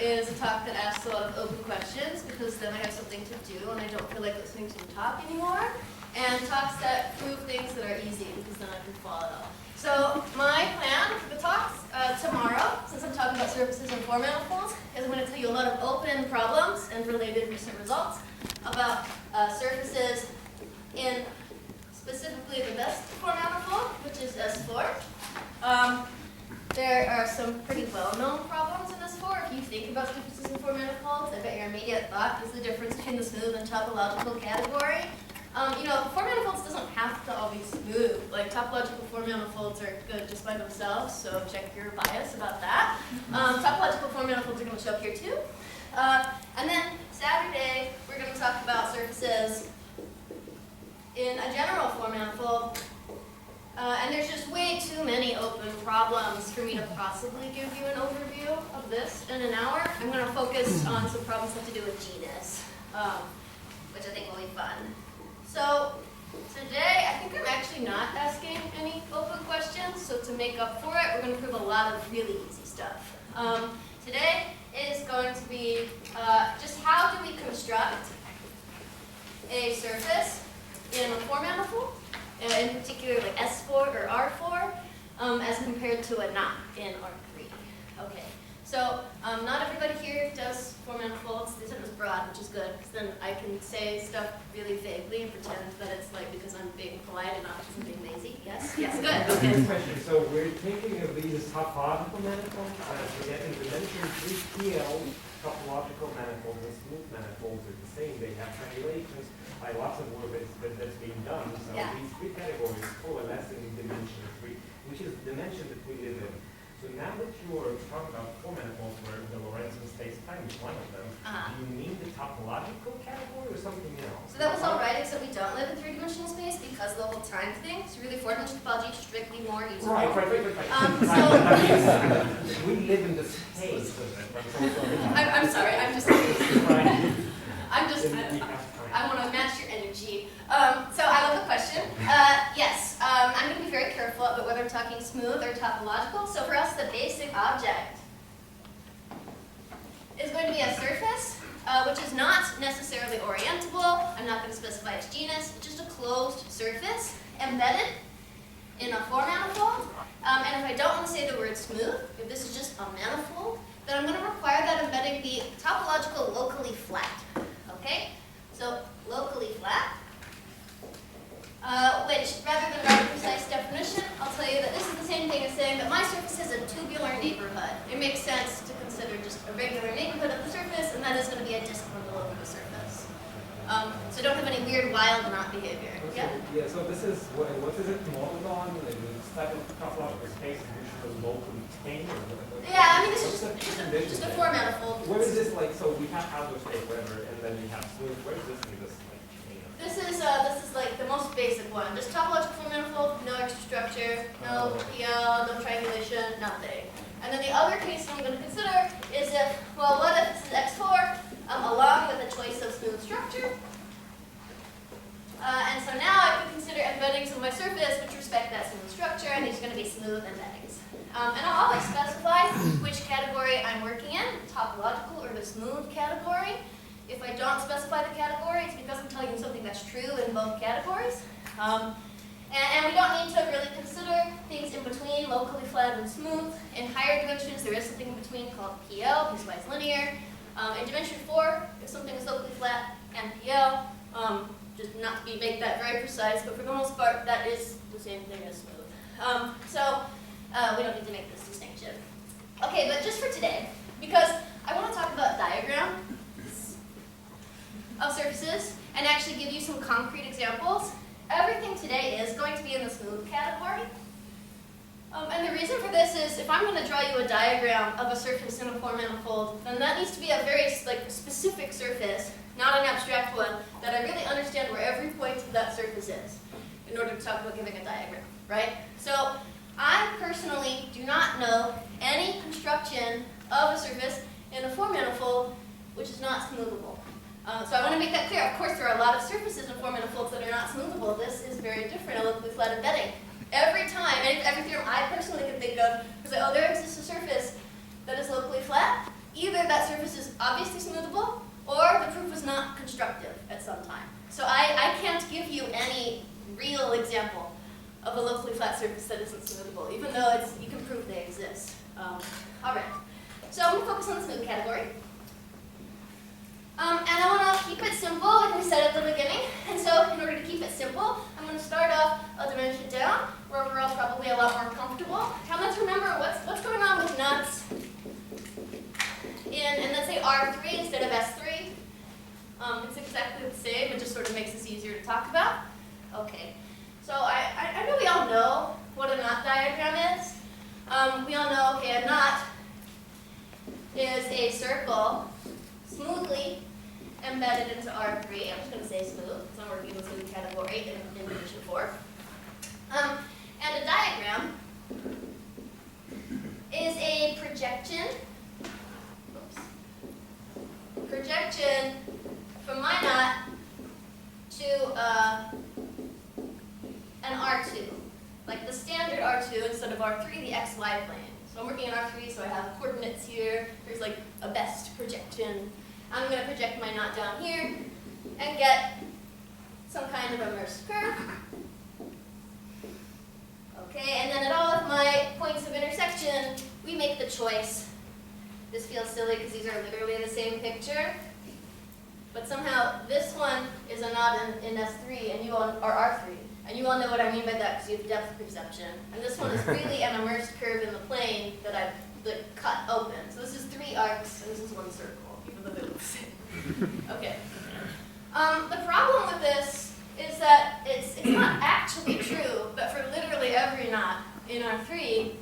is a talk that asks a lot of open questions because then I have something to do and I don't feel like listening to them talk anymore. And talks that prove things that are easy because then I can follow. So my plan for the talks tomorrow, since I'm talking about surfaces and four manifolds, is I'm going to tell you a lot of open problems and related recent results about surfaces in specifically the best four manifold, which is S4. There are some pretty well-known problems in S4. If you think about surfaces in four manifolds, I bet your immediate thought is the difference between the smooth and topological category. Four manifolds doesn't have to all be smooth. Like topological four manifolds are good just by themselves, so check your bias about that. Topological four manifolds are going to show up here too. And then Saturday, we're going to talk about surfaces in a general four manifold. And there's just way too many open problems for me to possibly give you an overview of this in an hour. I'm going to focus on some problems that have to do with genus, which I think will be fun. So today, I think I'm actually not asking any open questions. So to make up for it, we're going to prove a lot of really easy stuff. Today is going to be just how do we construct a surface in a four manifold, in particular like S4 or R4, as compared to a not in R3. Okay, so not everybody here does four manifolds. They said it was broad, which is good, because then I can say stuff really vaguely and pretend that it's like because I'm being polite and not because I'm being lazy. Yes, yes, good. Okay. Question. So we're thinking of these topological manifolds, we get in dimension 3PL topological manifolds and smooth manifolds are the same. They have triangulations by lots of work that's being done. So these three categories coalesce in dimension 3, which is the dimension that we live in. So now that you're talking about four manifolds where the Lorentz space-time is one of them, do you mean the topological category or something else? So that was all right, except we don't live in three-dimensional space because of the whole time thing. So really, four-dimensional topology is strictly more useful. Right. We live in the space of it. I'm sorry, I want to match your energy. So I love the question. Yes, I'm going to be very careful about whether I'm talking smooth or topological. So for us, the basic object is going to be a surface, which is not necessarily orientable. I'm not going to specify its genus. It's just a closed surface embedded in a four manifold. And if I don't want to say the word smooth, if this is just a manifold, then I'm going to require that embedding be topological locally flat. Okay? So locally flat, which rather than write a precise definition, I'll tell you that this is the same thing as saying that my surface is a tubular neighborhood. It makes sense to consider just a regular neighborhood of the surface, and that is going to be a disk on below the surface. So don't have any weird wild knot behavior. Okay. Yeah, so this is, what is it modeled on? This type of topological space is usually locally contained? Yeah, I mean, this is just a four manifold. Where is this like, so we have outdoor space, whatever, and then we have smooth. Where is this in this like chain? This is like the most basic one. Just topological four manifold, no extra structure, no PL, no triangulation, nothing. And then the other case I'm going to consider is if, well, what if this is X4 along with a choice of smooth structure? And so now I can consider embeddings of my surface which respect that smooth structure, and these are going to be smooth embeddings. And I'll always specify which category I'm working in, the topological or the smooth category. If I don't specify the category, it's because I'm telling you something that's true in both categories. And we don't need to really consider things in between, locally flat and smooth. In higher dimensions, there is something in between called PL, piecewise linear. In dimension 4, if something is locally flat and PL, just not to make that very precise, but for the most part, that is the same thing as smooth. We don't need to make this distinction. Okay, but just for today, because I want to talk about diagrams of surfaces and actually give you some concrete examples. Everything today is going to be in the smooth category. And the reason for this is if I'm going to draw you a diagram of a surface in a four manifold, then that needs to be a very specific surface, not an abstract one, that I really understand where every point of that surface is in order to talk about giving a diagram, right? So I personally do not know any construction of a surface in a four manifold which is not smoothable. So I want to make that clear. Of course, there are a lot of surfaces in four manifolds that are not smoothable. This is very different, a locally flat embedding. Every time, every theorem I personally can think of, is like, oh, there exists a surface that is locally flat. Either that surface obviously smoothable, or the proof was not constructive at some time. So I can't give you any real example of a locally flat surface that isn't smoothable, even though you can prove they exist. All right. So I'm going to focus on the smooth category. And I want to keep it simple, like we said at the beginning. And so in order to keep it simple, I'm going to start off a dimension down, where we're all probably a lot more comfortable. Now let's remember what's going on with nuts and let's say R3 instead of S3. It's exactly the same, it just sort of makes this easier to talk about. Okay, so I know we all know what a knot diagram is. We all know, okay, a knot is a circle smoothly embedded into R3. I'm just going to say smooth, because I'm working in the smooth category in division 4. And a diagram is a projection from my knot to an R2, like the standard R2 instead of R3, the XY plane. So I'm working in R3, so I have coordinates here. There's like a best projection. I'm going to project my knot down here and get some kind of immersed curve. Okay, and then at all of my points of intersection, we make the choice. This feels silly because these are literally the same picture. But somehow this one is a knot in S3 and you all are R3. And you all know what I mean by that because you have depth perception. And this one is really an immersed curve in the plane that I've cut open. So this is 3 arcs and this is 1 circle, even though they look the same. Okay. The problem with this is that it's not actually true, but for literally every knot in R3,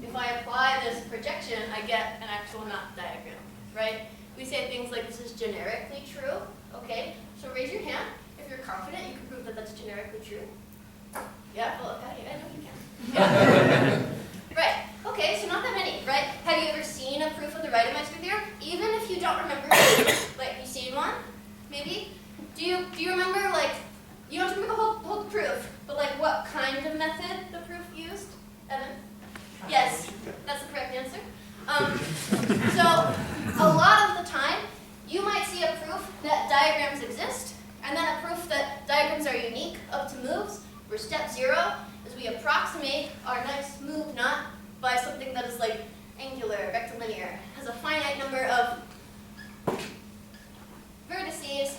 if I apply this projection, I get an actual knot diagram, right? We say things like this is generically true, okay? So raise your hand if you're confident you can prove that that's generically true. Yeah, well, okay, I know you can. Yeah. Right, okay, so not that many, right? Have you ever seen a proof of the Reidemeister theorem? Even if you don't remember, like you've seen one, maybe? Do you remember, like, you don't remember the whole proof, but like what kind of method the proof used? Evan? Yes, that's the correct answer. So a lot of the time, you might see a proof that diagrams exist, and then a proof that diagrams are unique up to moves, where step 0 is we approximate our nice smooth knot by something that is like angular, rectilinear, has a finite number of vertices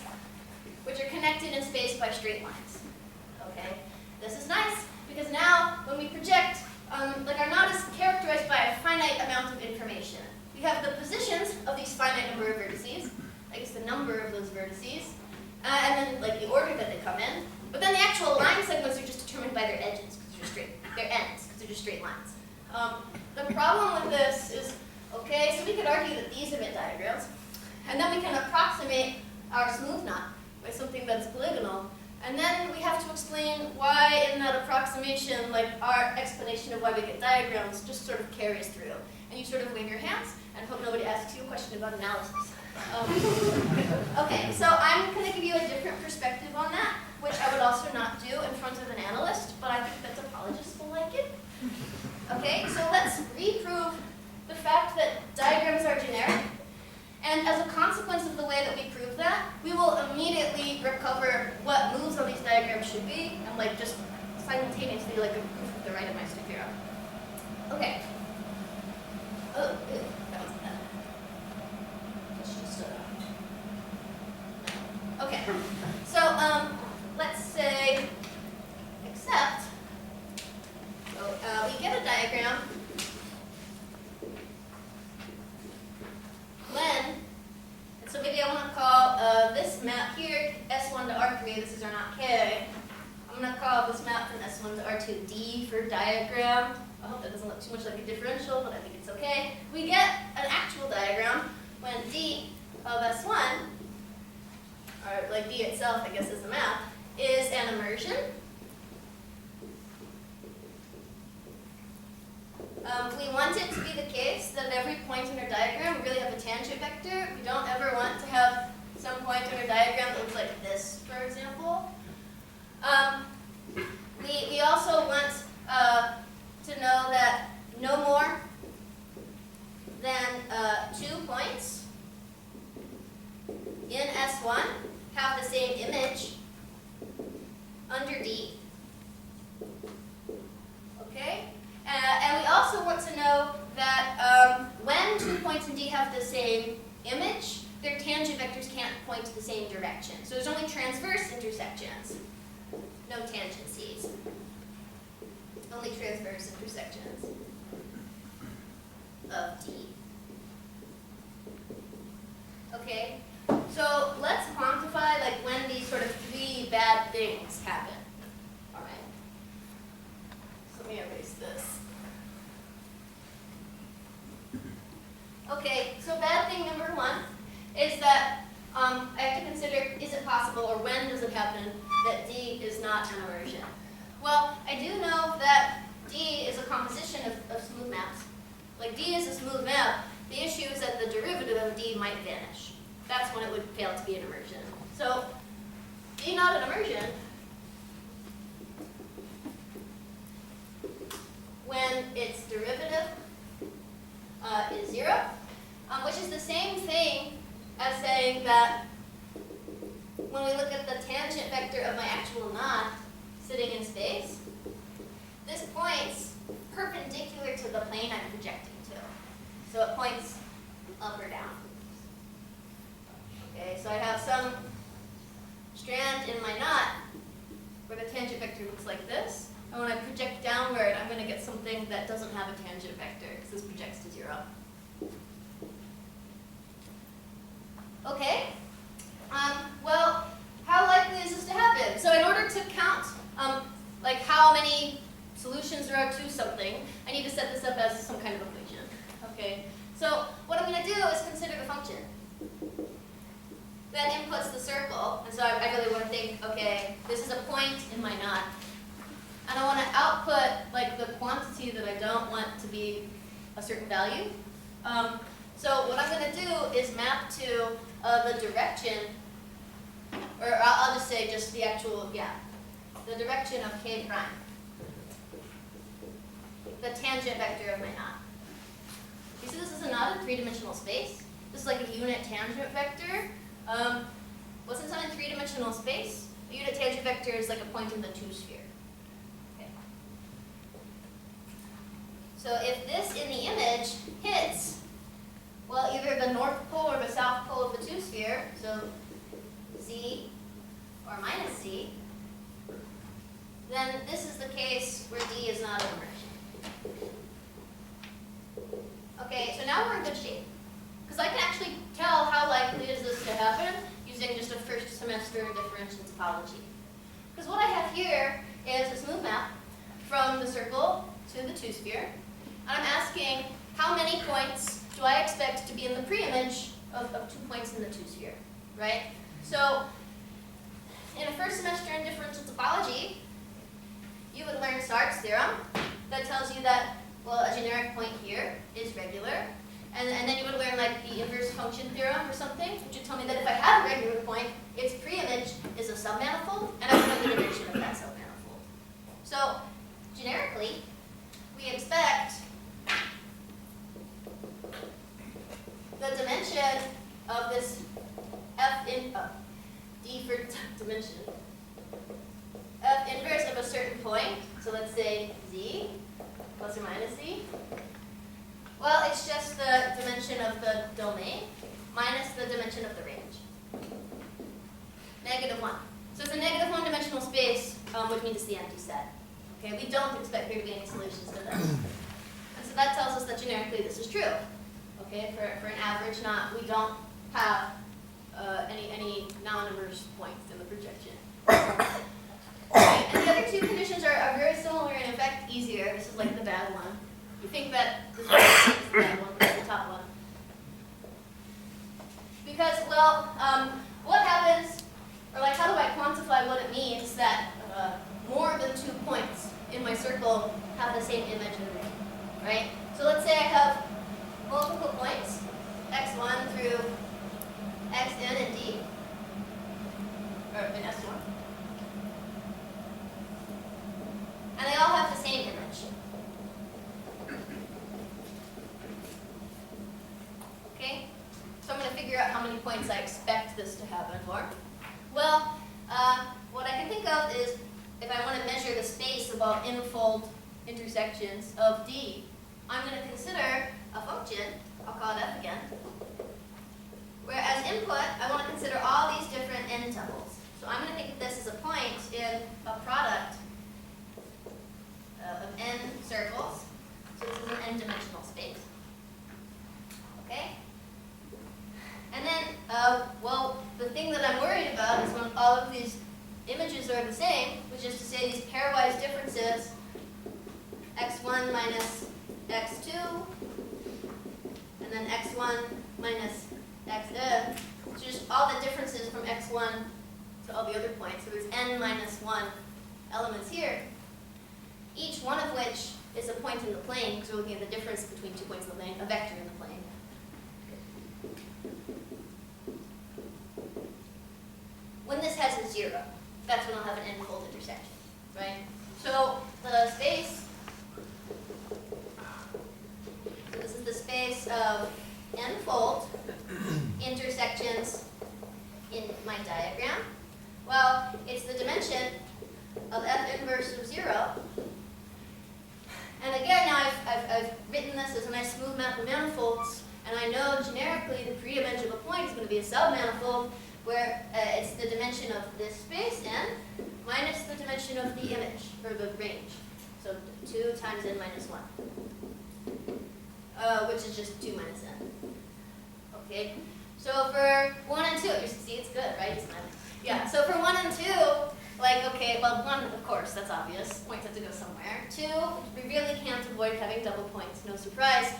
which are connected in space by straight lines. Okay, this is nice because now when we project, like our knot is characterized by a finite amount of information. We have the positions of these finite number of vertices, I guess the number of those vertices, and then like the order that they come in. But then the actual line segments are just determined by their edges, because they're straight. Their ends, because they're just straight lines. The problem with this is, okay, so we could argue that these emit diagrams, and then we can approximate our smooth knot by something that's polygonal, and then we have to explain why in that approximation, like our explanation of why we get diagrams just sort of carries through. And you sort of wave your hands and hope nobody asks you a question about analysis. Okay, so I'm going to give you a different perspective on that, which I would also not do in front of an analyst, but I think that topologists will like it. Okay, so let's reprove the fact that diagrams are generic. And as a consequence of the way that we prove that, we will immediately recover what moves on these diagrams should be, and like just simultaneously like a proof of the Reidemeister theorem. Okay. Oh, ew, that was bad. Let's just, no. Okay. So, let's say, except, so we get a diagram when, and so maybe I want to call this map here S1 to R3, this is our knot K. I'm going to call this map from S1 to R2 D for diagram. I hope that doesn't look too much like a differential, but I think it's okay. We get an actual diagram when D of S1, or like D itself, I guess is the map, is an immersion. We want it to be the case that at every point in our diagram we really have a tangent vector. We don't ever want to have some point in our diagram that looks like this, for example. We also want to know that no more than 2 points D have the same image, their tangent vectors can't point to the same direction. So there's only transverse intersections, no tangencies. Only transverse intersections of D. Okay, so let's quantify like when these sort of three bad things happen. All right. So let me erase this. Okay, so bad thing number one is that I have to consider, is it possible, or when does it happen, that D is not an immersion? Well, I do know that D is a composition of smooth maps. Like D is a smooth map. The issue is that the derivative of D might vanish. That's when it would fail to be an immersion. So D not an immersion when its derivative is 0, which is the same thing as saying that when we look at the tangent vector of my actual knot sitting in space, this points perpendicular to the plane I'm projecting to. So it points up or down. Okay, so I have some strand in my knot where the tangent vector looks like this. And when I project downward, I'm going to get something that doesn't have a tangent vector because this projects to 0. Okay. Well, how likely is this to happen? So in order to count like how many solutions there are to something, I need to set this up as some kind of equation. Okay. So what I'm going to do is consider the function that inputs the circle. And so I really want to think, okay, this is a point in my knot. And I want to output like the quantity that I don't want to be a certain value. So what I'm going to do is map to the direction, or I'll just say just the actual, the direction of k prime, the tangent vector of my knot. You see this is a knot in three-dimensional space. This is like a unit tangent vector. Well, since I'm in three-dimensional space, a unit tangent vector is like a point in the two-sphere. Okay. So if this in the image hits, well, either the north pole or the south pole of the two-sphere, so Z or minus Z, then this is the case where D is not an immersion. Okay, so now we're in good shape. Because I can actually tell how likely is this to happen using just a first semester differential topology. Because what I have here is a smooth map from the circle to the two-sphere. And I'm asking how many points do I expect to be in the pre-image of 2 points in the two-sphere, right? So in a first semester in differential topology, you would learn Sart's theorem that tells you that, well, a generic point here is regular. And then you would learn like the inverse function theorem or something, which would tell me that if I have a regular point, its pre-image is a submanifold, and I would know the dimension of that submanifold. So generically, we expect the dimension of this f in d for dimension, f inverse of a certain point. So let's say z plus or minus z. Well, it's just the dimension of the domain minus the dimension of the range. -1. So it's a -1 dimensional space, which means it's the empty set. Okay, we don't expect there to be any solutions to this. And so that tells us that generically this is true. Okay, for an average knot, we don't have any non-inverse points in the projection. Okay, and the other two conditions are very similar and in fact easier. This is like the bad one. You think that this is the bad one, this is the top one. Because, well, what happens, or like how do I quantify what it means that more than 2 points in my circle have the same image as me, right? So let's say I have multiple points, x1 through xn and d, or in S1. And they all have the same image. Okay? So I'm going to figure out how many points I expect this to happen for. Well, what I can think of is if I want to measure the space of all n-fold intersections of D, I'm going to consider a function, I'll call it f again, two-dimensional space. Okay? And then, well, the thing that I'm worried about is when all of these images are the same, which is to say these pairwise differences, x1 minus x2, and then x1 minus xn, so just all the differences from x1 to all the other points. So there's n minus 1 elements here, each one of which is a point in the plane, because we're looking at the difference between 2 points in the plane, a vector in the plane. When this has a 0, that's when I'll have an n-fold intersection, right? So the space, so this is the space of n-fold intersections in my diagram. Well, it's the dimension of f inverse of 0. And again, now I've written this as a nice smooth map of manifolds, and I know generically the pre-image of a point is going to be a submanifold, where it's the dimension of this space, n, minus the dimension of the image, or the range. So 2 times n minus 1, which is just 2 minus n. Okay, so for 1 and 2, you see it's good, right? Yeah, so for 1 and 2, like, okay, well, 1, of course, that's obvious. Points have to go somewhere. 2, we really can't avoid having double points, no surprise.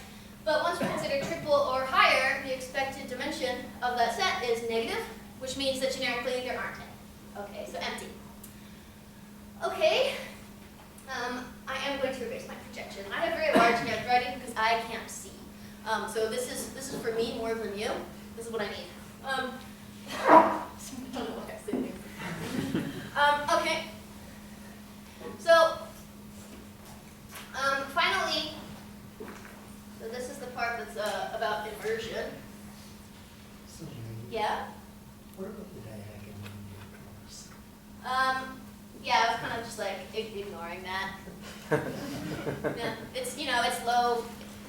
But once we consider triple or higher, the expected dimension of that set is negative, which means that generically there aren't any. Okay, so empty. Okay, I am going to erase my projection. I have very large handwriting because I can't see. So this is for me more than you. This is what I need. I don't know why I say things. Okay. So finally, so this is the part that's about inversion. Yeah. What about the diagonal in your course? Yeah, I was kind of just like ignoring that. Yeah, it's it's low,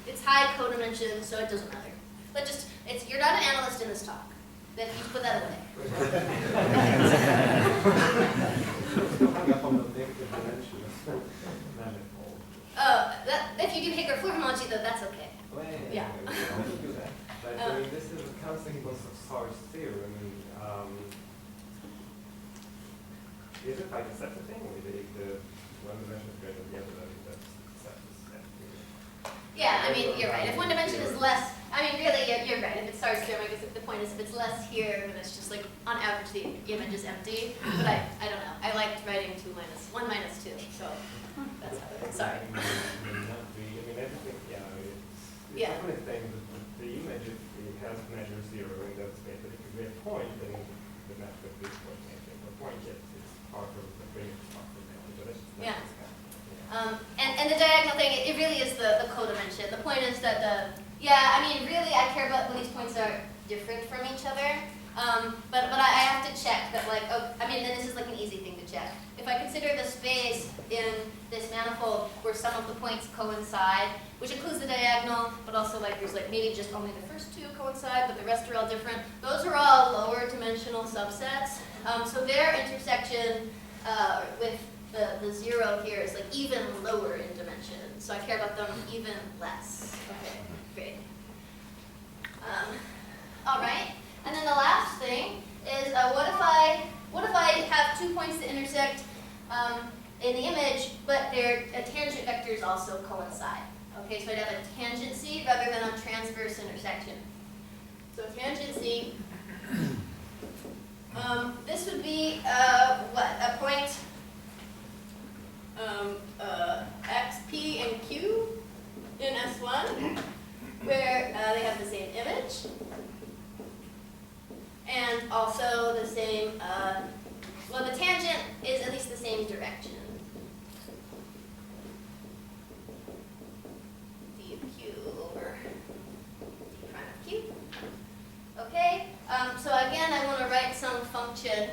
it's high codimension, so it doesn't matter. But just you're not an analyst in this talk. Then you put that away. Hung up on the negative dimension of manifold. If you do Hager-Floor homology, though, that's okay. Well, Yeah. we can do that. But I mean, this is a consequence of Sar's theorem. Is it like a separate thing, or the one dimension is greater than the other? That's separate. Yeah, I mean, you're right. If one dimension is less, I mean, really, you're right. If it's Sar's theorem, I guess the point is if it's less here, then it's just like, on average, the image is empty. But I don't know. I liked writing 1 minus 2, so that's how it is. Sorry. I mean, everything, yeah, it's Yeah. definitely thing that the image, if it has measure 0 in that space, but if you have a point, then the map could be point anything. The point, yes, it's part of the frame, it's part of the image, but that's just Yeah. yeah. And the diagonal thing, it really is the codimension. The point is that I mean, really, I care about when these points are different from each other. But I have to check that, like, I mean, then this is like an easy thing to check. If I consider the space in this manifold where some of the points coincide, which includes the diagonal, but also like there's like maybe just only the first 2 coincide, but the rest are all different. Those are all lower dimensional subsets. So their intersection with the 0 here is like even lower in dimension. So I care about them even less. Okay, great. All right. And then the last thing is what if I have 2 points that intersect in the image, but their tangent vectors also coincide? Okay, so I'd have a tangency rather than a transverse intersection. So tangency, this would be what? A point X, P, and Q in S1, where they have the same image. And also the same, well, the tangent is at least the same direction. D of Q over D prime of Q. Okay, so again, I want to write some function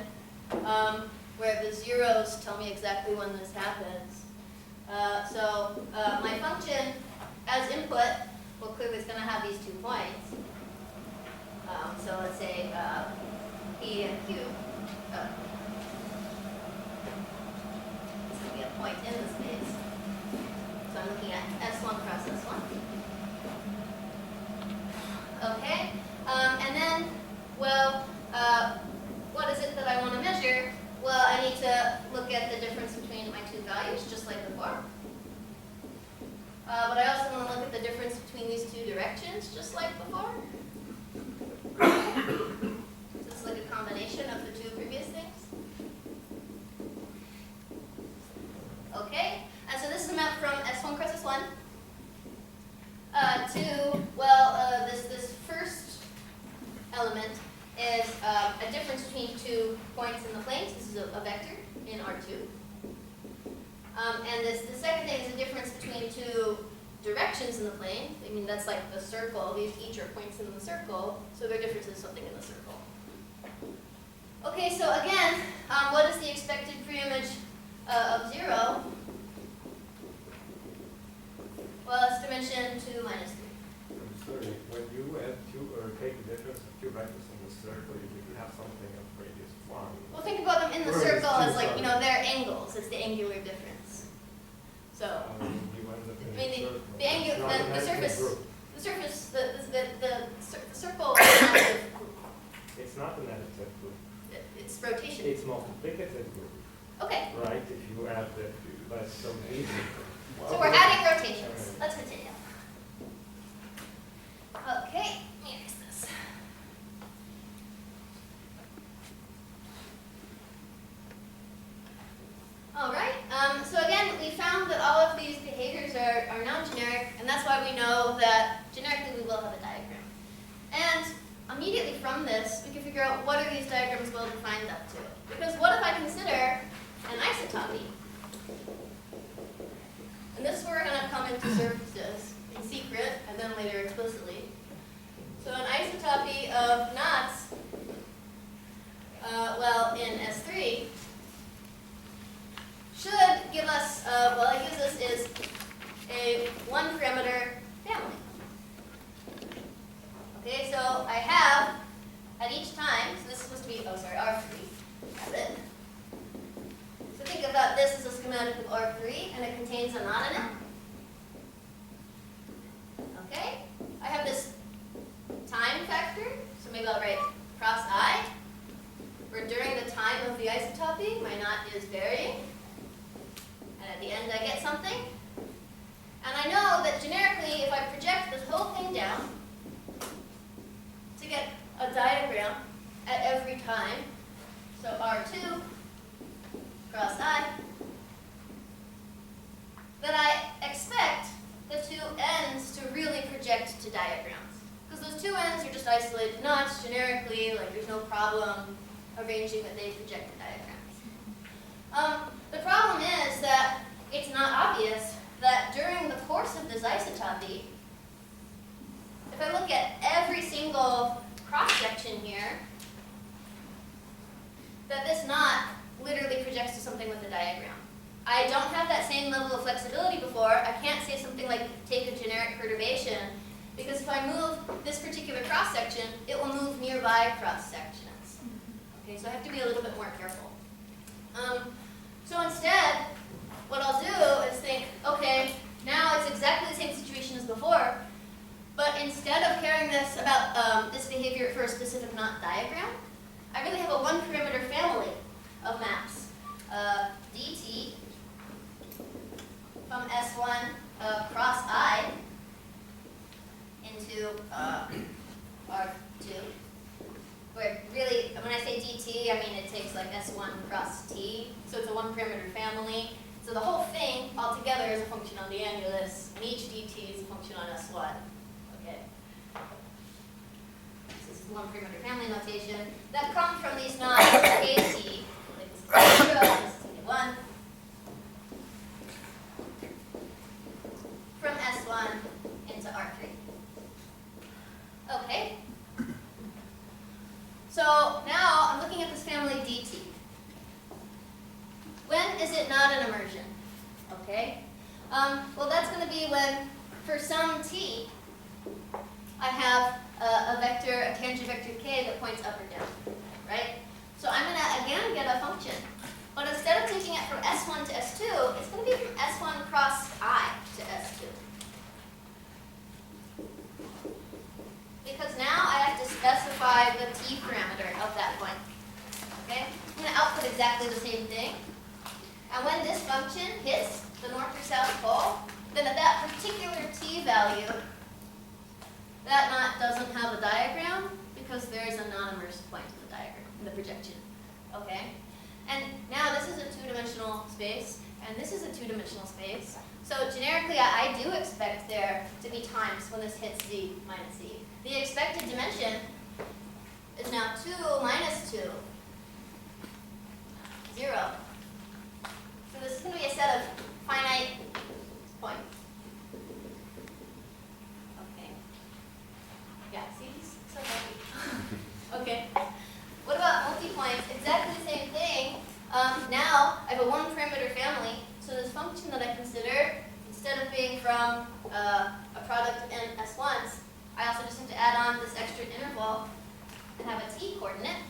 where the zeros tell me exactly when this happens. So my function as input, well, clearly it's going to have these 2 points. So let's say P and Q. It's going to be a point in the space. So I'm looking at S1 cross S1. directions, just like before. This is like a combination of the two previous things. Okay, and so this is a map from S1 cross S1 to, well, this first element is a difference between 2 points in the planes. This is a vector in R2. And the second thing is a difference between 2 directions in the plane. I mean, that's like the circle. These each are points in the circle, so their difference is something in the circle. Okay, so again, what is the expected preimage of 0? Well, it's dimension 2 minus 3. I'm sorry, when you add two or take the difference of 2 vectors in the circle, you can have something of radius 1. Well, think about them in the Where is circle as two like, from? they're angles. It's the angular difference. So, You end up in I mean, a circle. the angle, It's not a the negative surface, group. the circle is an additive group. It's not an additive group. It's rotation. It's multiplicative group, Okay, right? If you add the, that's so easy. so we're adding rotations. Let's continue. Okay, let me erase this. All right, so again, we found that all of these behaviors are non-generic, and that's why we know that generically we will have a diagram. And immediately from this, we can figure out what are these diagrams well defined up to. Because what if I consider an isotopy? And this is where we're going to come into surfaces in secret, and then later explicitly. So an isotopy of knots, well, in S3, should give us, well, it gives us is a 1-parameter family. Okay, so I have, at each time, so this is supposed to be, R3, that's it. So think about this as a schematic of R3, and it contains a knot in it. Okay, I have this time factor, so maybe I'll write cross I, where during the time of the isotopy, my knot is varying. And at the end, I get something. And I know that generically, if I project this whole thing down to get a diagram at every time, so R2 cross I, that I expect the 2 ends to really project to diagrams. Because those 2 ends are just isolated knots generically, like there's no problem arranging that they project to diagrams. The problem is that it's not obvious that during the course of this isotopy, if I look at every single cross-section here, that this knot literally projects to something with a diagram. I don't have that same level of flexibility before. I can't say something like take a generic perturbation, because if I move this particular cross-section, it will move nearby cross-sections. Okay, so I have to be a little bit more careful. So instead, what I'll do is think, okay, now it's exactly the same situation as before, but instead of caring this about this behavior for a specific knot diagram, I really have a 1-parameter family of maps. dt from S1 cross I into R2. Where really, when I say dt, I mean it takes like S1 cross t, so it's a 1-parameter family. So the whole thing altogether is a function on the annulus, and each dt is a function on S1. Okay. This is 1-parameter family notation that come from these knots kt, like this is 0, this is 1, from S1 into R3. Okay. So now I'm looking at this family dt. When is it not an immersion? Okay. Well, that's going to be when, for some t, I have a vector, a tangent vector k that points up or down, right? So I'm going to again get a function, but instead of taking it from S1 to S2, it's going to be from S1 cross I to S2. Because now I have to specify the t parameter of that point. Okay? I'm going to output exactly the same thing. And when this function hits the north or south pole, then at that particular t value, projection. Okay? And now this is a two-dimensional space, and this is a two-dimensional space. So generically, I do expect there to be times when this hits z minus z. The expected dimension is now 2 minus 2, 0. So this is going to be a set of finite points. Okay. Yeah, see, he's so happy. Okay. What about multi-points? Exactly the same thing. Now I have a one-parameter family, so this function that I consider, instead of being from a product of n s1s, I also just have to add on this extra interval and have a t coordinate.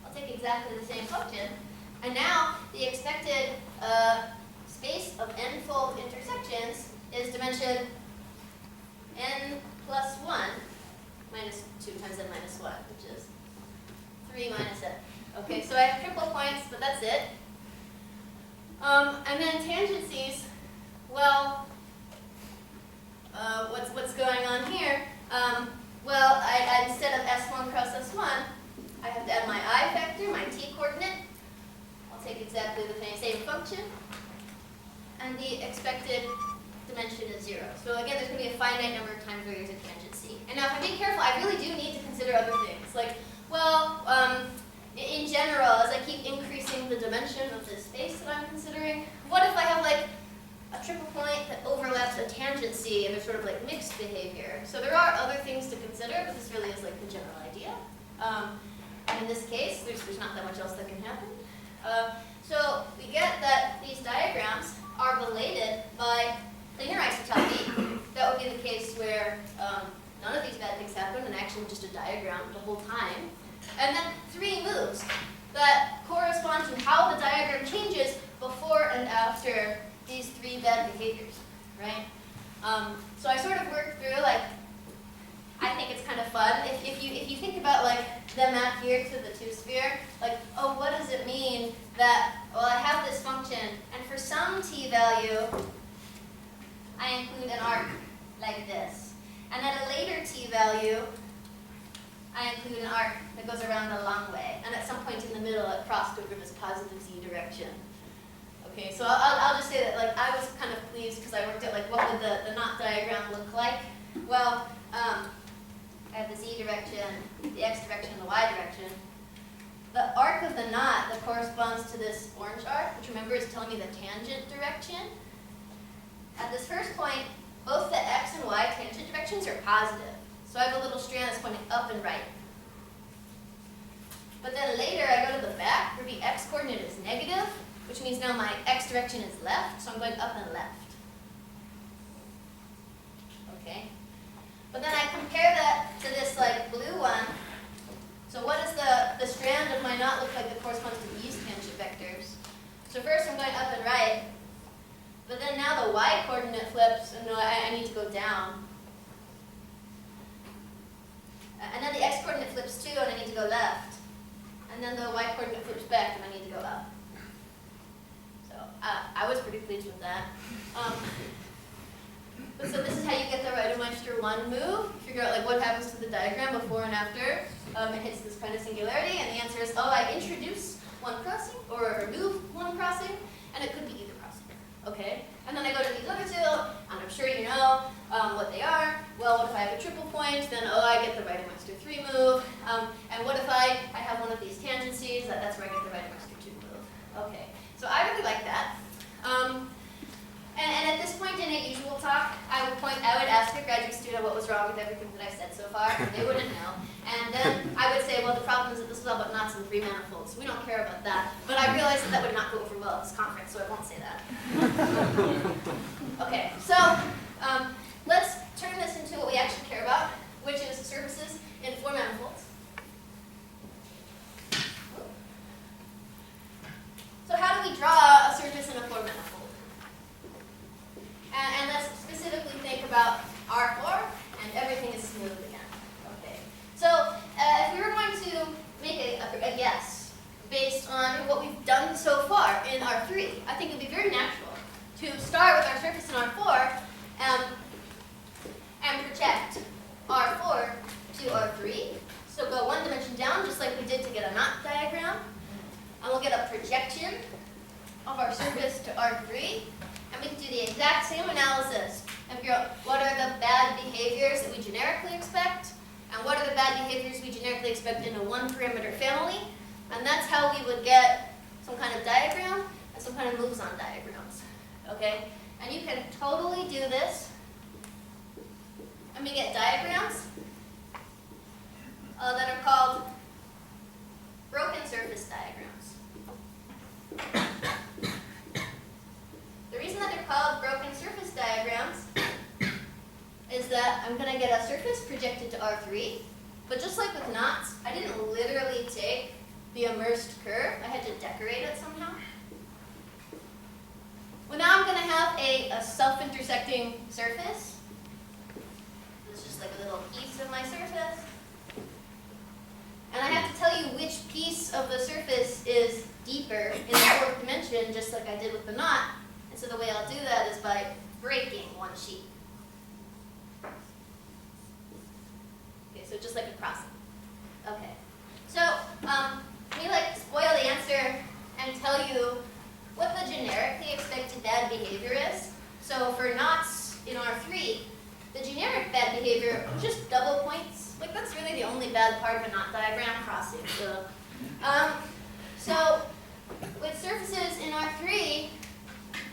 I'll take exactly the same function. And now the expected space of n-fold intersections is dimension n plus 1 minus 2 times n minus 1, which is 3 minus n. Okay, so I have triple points, but that's it. And then tangencies, well, what's going on here? Well, I instead of s1 cross s1, I have to add my I vector, my t coordinate. I'll take exactly the same function. And the expected dimension is 0. So again, there's going to be a finite number of times where there's a tangency. And now if I be careful, I really do need to consider other things. Like, well, in general, as I keep increasing the dimension of this space that I'm considering, what if I have like a triple point that overlaps a tangency and there's sort of like mixed behavior? So there are other things to consider, but this really is like the general idea. And in this case, there's not that much else that can happen. So we get that these diagrams are related by linear isotopy. That would be the case where none of these bad things happen and actually just a diagram the whole time. And then 3 moves that correspond to how the diagram changes before and after these 3 bad behaviors, right? So I sort of work through, like, I think it's kind of fun. If you think about like the map here to the 2-sphere, like, oh, what does it mean that, well, I have this function, and for some t value, I include an arc like this. And at a later t value, I include an arc that goes around the long way. And at some point in the middle, it crossed over this positive z direction. Okay, so I'll just say that like I was kind of pleased because I worked out like what would the knot diagram look like. Well, I have the z direction, the x direction, and the y direction. The arc of the knot that corresponds to this orange arc, which remember is telling me the tangent direction. At this first point, both the x and y tangent directions are positive. So I have a little strand that's pointing up and right. But then later I go to the back where the x coordinate is negative, which means now my x direction is left, so I'm going up and left. Okay? But then I compare that to this like blue one. So what does the strand of my knot look like that corresponds to these tangent vectors? So first I'm going up and right, but then now the y coordinate flips, and I need to go down. And then the x coordinate flips too, and I need to go left. And then the y coordinate flips back, and I need to go up. So I was pretty pleased with that. But so this is how you get the Reidemeister 1 move. Figure out like what happens to the diagram before and after it hits this kind of singularity. And the answer is, oh, I introduce one crossing or remove one crossing, and it could be either crossing. Okay? And then I go to these other two, and I'm sure you know what they are. Well, what if I have a triple point? Then, oh, I get the Reidemeister 3 move. And what if I have one of these tangencies? That's where I get the Reidemeister 2 move. Okay, so I really like that. And at this point in a usual talk, I would ask a graduate student what was wrong with everything that I've said so far, and they wouldn't know. And then I would say, well, the problem is that this is all about knots and 3 manifolds. We don't care about that. But I realized that would not go over well at this conference, so I won't say that. Okay, so let's turn this into what we actually care about, which is surfaces in 4 manifolds. So how do we draw a surface in a 4 manifold? And let's specifically think about R4, and everything is smooth again. Okay. So if we were going to make a guess based on what we've done so far in R3, I think it would be very natural to start with our surface in R4 and project R4 to R3. So go 1 dimension down, just like we did to get a knot diagram. projection of our surface to R3, and we can do the exact same analysis and figure out what are the bad behaviors that we generically expect, and what are the bad behaviors we generically expect in a one-parameter family, and that's how we would get some kind of diagram and some kind of moves on diagrams, okay? And you can totally do this, and we get diagrams that are called broken surface diagrams. The reason that they're called broken surface diagrams is that I'm going to get a surface projected to R3, but just like with knots, I didn't literally take the immersed curve. I had to decorate it somehow. Well, now I'm going to have a self-intersecting surface. It's just like a little piece of my surface. And I have to tell you which piece of the surface is deeper in the fourth dimension, just like I did with the knot. And so the way I'll do that is by breaking one sheet. Okay, so just like a crossing. Okay. So, let me like spoil the answer and tell you what the generically expected bad behavior is. So for knots in R3, the generic bad behavior is just double points. Like that's really the only bad part of a knot diagram, crossing. So with surfaces in R3,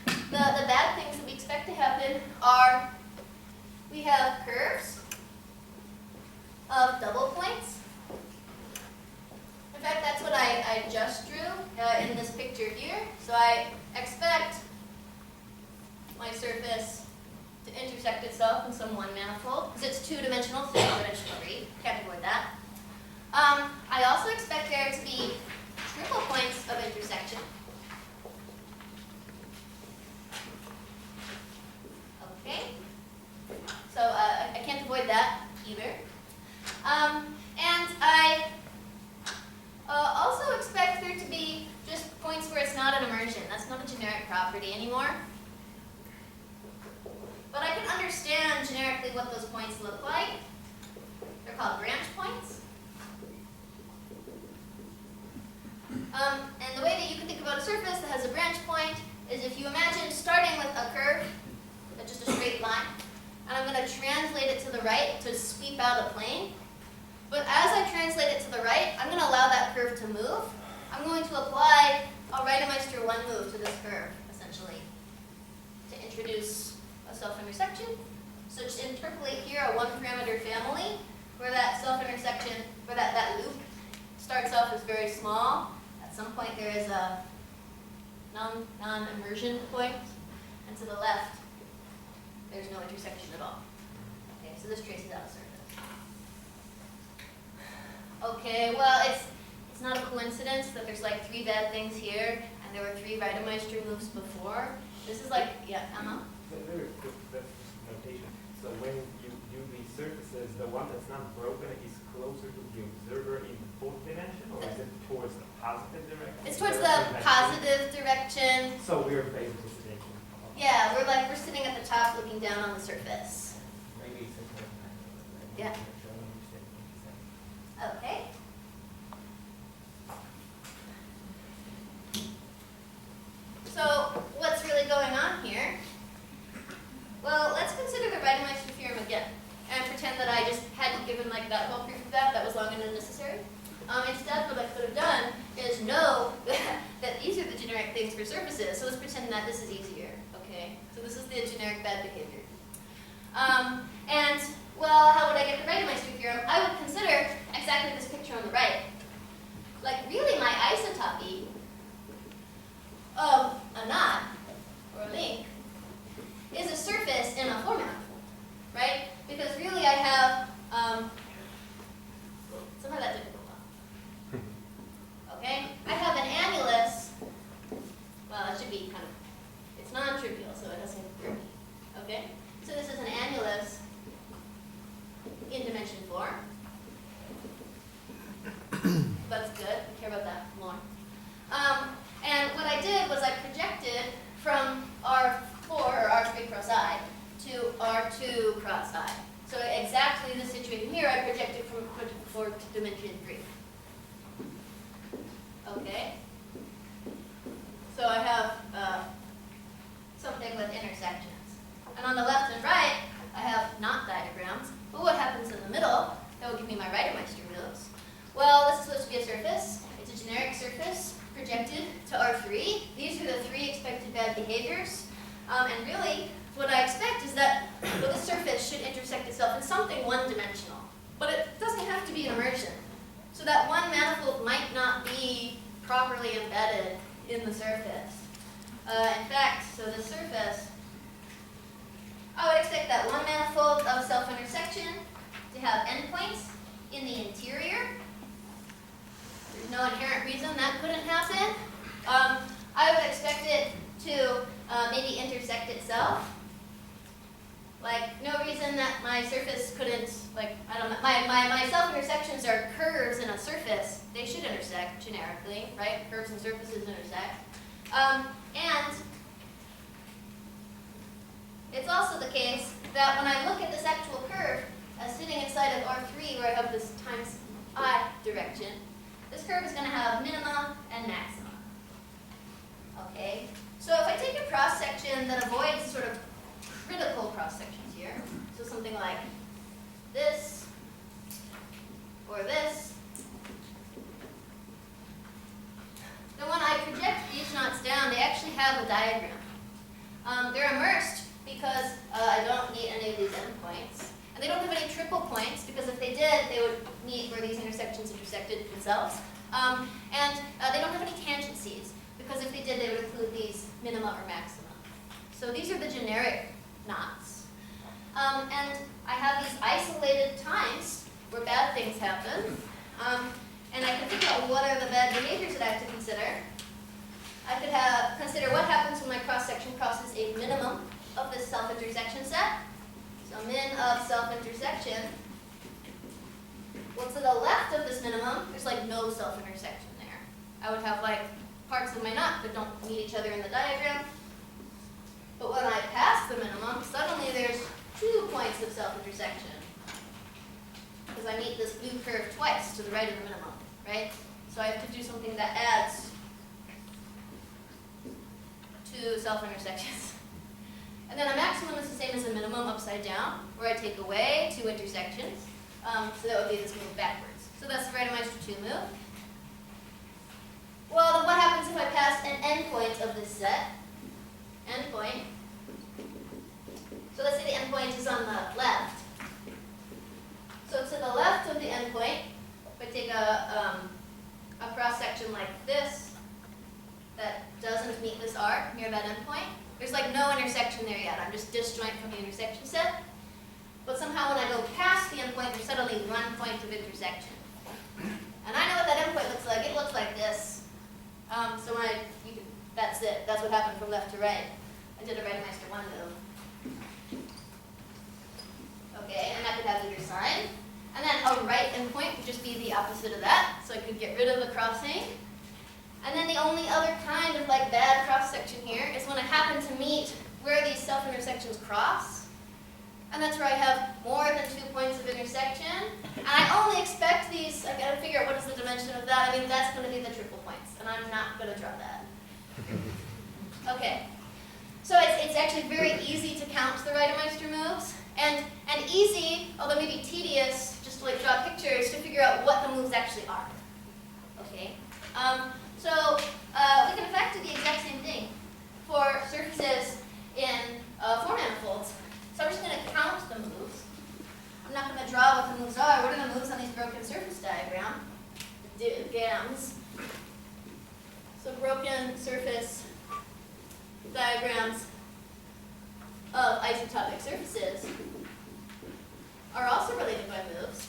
the bad things that we expect to happen are we have curves of double points. In fact, that's what I just drew in this picture here. So I expect my surface to intersect itself in some one manifold, because it's two-dimensional, three-dimensional read. Can't avoid that. I also expect there to be triple points of intersection. Okay. So I can't avoid that either. And I also expect there to be just points where it's not an immersion. That's not a generic property anymore. But I can understand generically what those points look like. They're called branch points. And the way that you can think about a surface that has a branch point is if you imagine starting with a curve, just a straight line, and I'm going to translate it to the right to sweep out a plane. But as I translate it to the right, I'm going to allow that curve to move. I'm going to apply a Reidemeister 1 move to this curve, essentially, to introduce a self-intersection. So just interpolate here a one-parameter family where that self-intersection, where that loop starts off as very small. At some point there is a non-immersion point, and to the left there's no intersection at all. Okay, so this traces out a surface. Okay, well it's not a coincidence that there's like 3 bad things here, and there were 3 Reidemeister moves before. This is like, yeah, Emma? Very good, that's notation. So when you do these surfaces, the one that's not broken is closer to the observer in the 4th dimension, or is it towards the positive direction? It's towards the positive direction. So we're basically sitting. Yeah, we're sitting at the top looking down on the surface. Maybe it's a Yeah. Okay. So what's really going on here? Well, let's consider the Reidemeister theorem again and pretend that I just hadn't given like that whole proof of that was long and unnecessary. Instead, what I could have done is know that these are the generic things for surfaces. So let's pretend that this is easier. Okay. So this is the generic bad behavior. And well, how would I get the Reidemeister theorem? I would consider exactly this picture on the right. Like really, my isotopy of a knot or a link is a surface in a 4 manifold, right? Because really I have somehow that difficult. Okay, I have an annulus. Well, it should be kind of, it's non-trivial, so it doesn't hurt me. Okay, so this is an annulus in dimension 4. That's good. We care about that more. And what I did was I projected from R4 or R3 cross I to R2 cross I. So exactly the situation here, I projected from 4 to dimension 3. Okay. be my Reidemeister moves. Well, this is supposed to be a surface. It's a generic surface projected to R3. These are the 3 expected bad behaviors. And really, what I expect is that well, this surface should intersect itself in something one-dimensional. But it doesn't have to be an immersion. So that one manifold might not be properly embedded in the surface. In fact, so the surface, I would expect that one manifold of self-intersection to have endpoints in the interior. There's no inherent reason that couldn't happen. I would expect it to maybe intersect itself. Like, no reason that my surface couldn't, like, I don't know, my self-intersections are curves in a surface. They should intersect generically, right? Curves and surfaces intersect. And it's also the case that when I look at this actual curve as sitting inside of R3 where I have this times I direction, this curve is going to have minima and maxima. Okay? So if I take a cross-section that avoids sort of critical cross-sections here, so something like this or this, then when I project these knots down, they actually have a diagram. They're immersed because I don't need any of these endpoints. And they don't have any triple points because if they did, they would meet where these intersections intersected themselves. And they don't have any tangencies because if they did, they would include these minima or maxima. So these are the generic knots. And I have these isolated times where bad things happen. And I can figure out what are the bad behaviors that I have to consider. I could consider what happens when my cross-section crosses a minimum of this self-intersection set. So min of self-intersection. Well, to the left of this minimum, there's like no self-intersection there. I would have like parts of my knot that don't meet each other in the diagram. But when I pass the minimum, suddenly there's 2 points of self-intersection. Because I meet this blue curve twice to the right of the minimum, right? So I have to do something that adds 2 self-intersections. And then a maximum is the same as a minimum upside down, where I take away 2 intersections. So that would be this move backwards. So that's the Reidemeister 2 move. Well, then what happens if I pass an endpoint of this set? Endpoint. So let's say the endpoint is on the left. So to the left of the endpoint, if I take a cross-section like this that doesn't meet this arc near that endpoint, there's like no intersection there yet. I'm just disjoint from the intersection set. But somehow when I go past the endpoint, there's suddenly 1 point of intersection. And I know what that endpoint looks like. It looks like this. So that's it. That's what happened from left to right. I did a Reidemeister 1 move. Okay, and that could have either sign. And then a right endpoint would just be the opposite of that. So I could get rid of the crossing. And then the only other kind of like bad cross-section here is when I happen to meet where these self-intersections cross. And that's where I have more than 2 points of intersection. And I only expect these, I gotta figure out what is the dimension of that. I mean, that's gonna be the triple points, and I'm not gonna draw that. Okay, so it's actually very easy to count the Reidemeister moves, and easy, although maybe tedious, just to like draw pictures to figure out what the moves actually are. Okay, so we can in fact do the exact same thing for surfaces in 4 manifolds. So I'm just going to count the moves. I'm not going to draw what the moves are. What are the moves on these broken surface diagram? The GAMs. So broken surface diagrams of isotopic surfaces are also related by moves.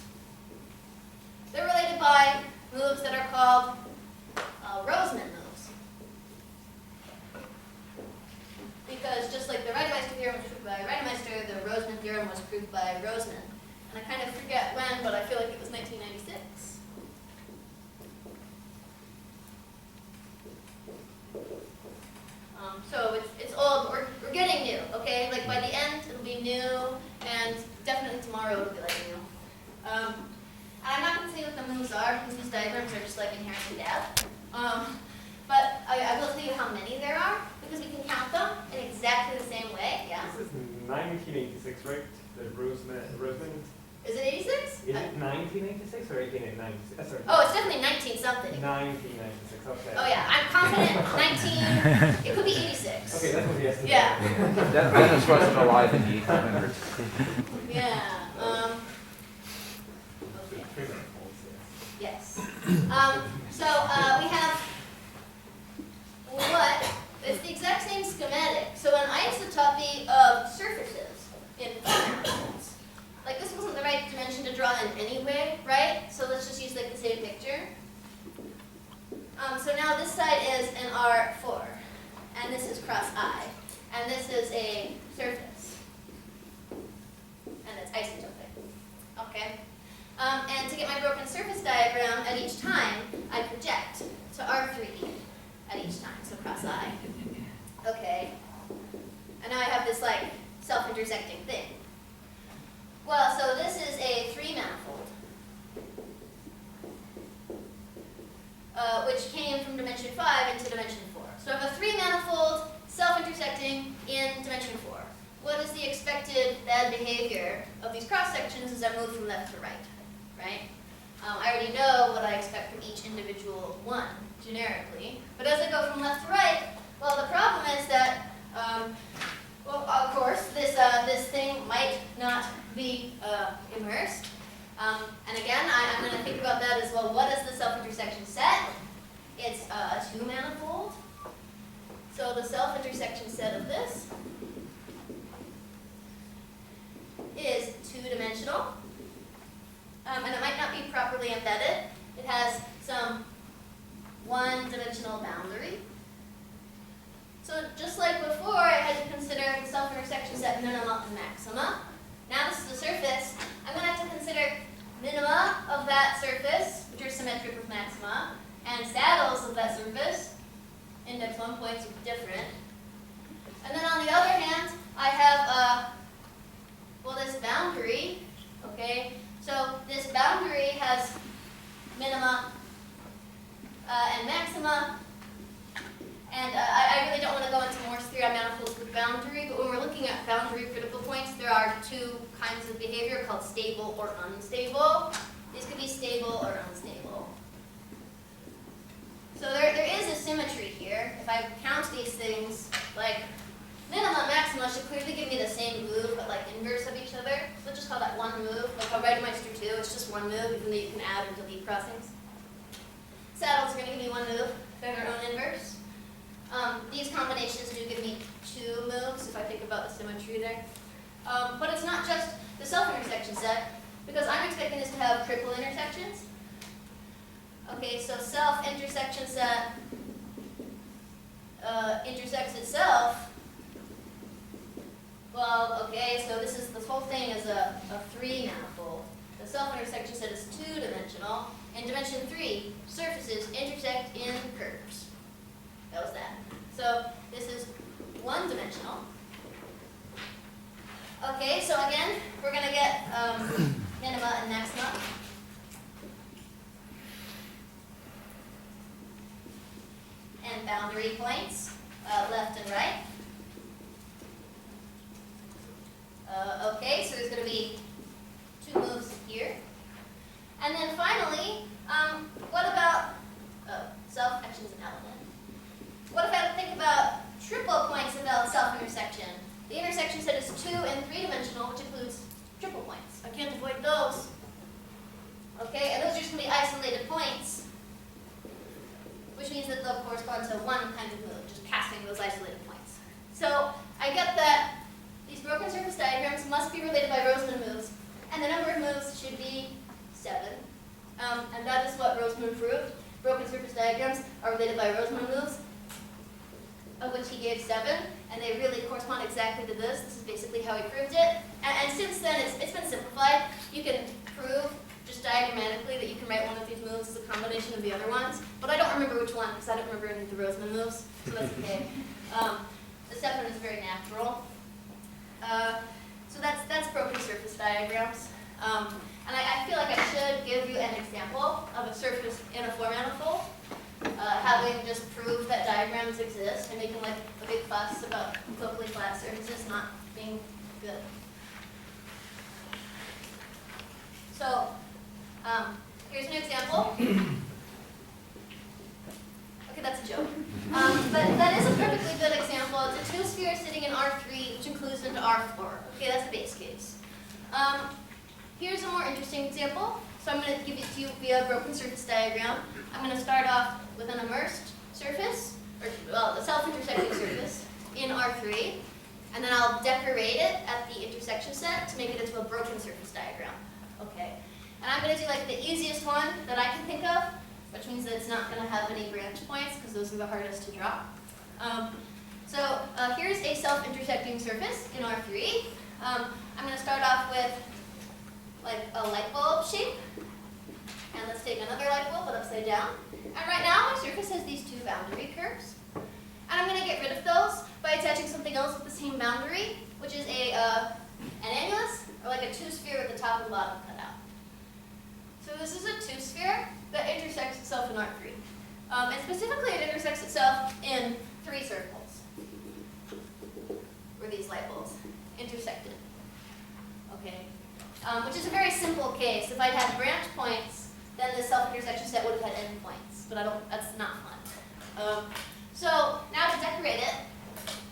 They're related by moves that are called Roseman moves. Because just like the Reidemeister theorem was proved by Reidemeister, the Roseman theorem was proved by Roseman. And I kind of forget when, but I feel like it was 1996. So it's old, but we're getting new, okay? Like by the end, it'll be new, and definitely tomorrow it'll be like new. And I'm not going to tell you what the moves are, because these diagrams are just like inherently bad. But I will tell you how many there are, because we can count them in exactly the same way. Yeah? This is 1986, right? The Roseman. Is it 86? Is it 1986 or 1896? Sorry. Oh, it's definitely 19 something. 1996, okay. Oh yeah, I'm confident 19, it could be 86. Okay, that's what the estimate. Yeah. Dennis wasn't alive in the 1800s. Yeah. Okay. Three manifolds, yes. Yes. So we have what? It's the exact same schematic. So an isotopy of surfaces in manifolds. Like this wasn't the right dimension to draw in anyway, right? So let's just use like the same picture. So now this side is an R4, and this is cross I, and this is a surface, and it's isotopic. Okay. And to get my broken surface diagram at each time, I project to R3 at each time, so cross I. Okay. And now I have this like self-intersecting thing. Well, so this is a 3-manifold, which came from dimension 5 into dimension 4. So I have a 3-manifold self-intersecting in dimension 4. What is the expected bad behavior of these cross-sections as I move from left to right? Right? I already know what I expect from each individual one, generically. But as I go from left to right, well, the problem is that, well, of course, this thing might not be immersed. And again, I'm going to think about that as well. What is the self-intersection set? It's a 2-manifold. So the self-intersection set of this is 2-dimensional. And it might not be properly embedded. It has some 1-dimensional boundary. So just like before, I had to consider the self-intersection set minima and maxima. Now this is the surface. I'm going to have to consider minima of that surface, which are symmetric with maxima, and saddles of that surface, index 1 points are different. And then on the other hand, I have, well, this boundary, okay? So this boundary has minima and maxima. And I really don't want to go into Morse theory on manifolds with boundary, but when we're looking at boundary critical points, there are 2 kinds of behavior called stable or unstable. These could be stable or unstable. So there is a symmetry here. If I count these things, like minima, maxima should clearly give me the same move, but like inverse of each other. So let's just call that one move. Like how Reidemeister 2, it's just one move, even though you can add and delete crossings. Saddles are going to give me one move, they're their own inverse. These combinations do give me 2 moves if I think about the symmetry there. But it's not just the self-intersection set, because I'm expecting this to have triple intersections. Okay, so self-intersection set intersects itself. Well, okay, so this whole thing is a 3-manifold. The self-intersection set is 2-dimensional. In dimension 3, surfaces intersect in curves. That was that. So this is 1-dimensional. Okay, so again, we're going to get minima and maxima. And boundary points, left and right. Okay, so there's going to be 2 moves here. And then finally, what about self-actions and element? What if I think about triple points about self-intersection? The intersection set is 2 and 3-dimensional, which includes triple points. I can't avoid those. Okay, and those are just going to be isolated points, which means that they'll correspond to one kind of move, just passing those isolated points. So I get that these broken surface diagrams must be related by Roseman moves, and the number of moves should be 7. And that is what Roseman proved. Broken surface diagrams are related by Roseman moves, of which he gave 7, and they really correspond exactly to this. This is basically how he proved it. And since then, it's been simplified. You can prove just diagrammatically that you can write one of these moves as a combination of the other ones, but I don't remember which one because I don't remember any of the Roseman moves, so that's okay. The 7 is very natural. So that's broken surface diagrams. And I feel like I should give you an example of a surface in a 4-manifold, having just proved that diagrams exist and making like a big fuss about locally flat surfaces not being good. So Here's an example. Okay, that's a joke. But that is a perfectly good example. It's a two-sphere sitting in R3, which includes into R4. Okay, that's a base case. Here's a more interesting example. So I'm going to give it to you via a broken surface diagram. I'm going to start off with an immersed surface, or well, the self-intersecting surface in R3, and then I'll decorate it at the intersection set to make it into a broken surface diagram. Okay, and I'm going to do like the easiest one that I can think of, which means that it's not going to have any branch points because those are the hardest to draw. Here's a self-intersecting surface in R3. I'm going to start off with like a light bulb shape. And let's take another light bulb, but upside down. And right now, my surface has these two boundary curves. And I'm going to get rid of those by attaching something else with the same boundary, which is an annulus, or like a two-sphere with the top and bottom cut out. So this is a two-sphere that intersects itself in R3. And specifically, it intersects itself in three circles, where these light bulbs intersected. Okay, which is a very simple case. If I'd had branch points, then the self-intersection set would have had endpoints, but that's not fun. So now to decorate it,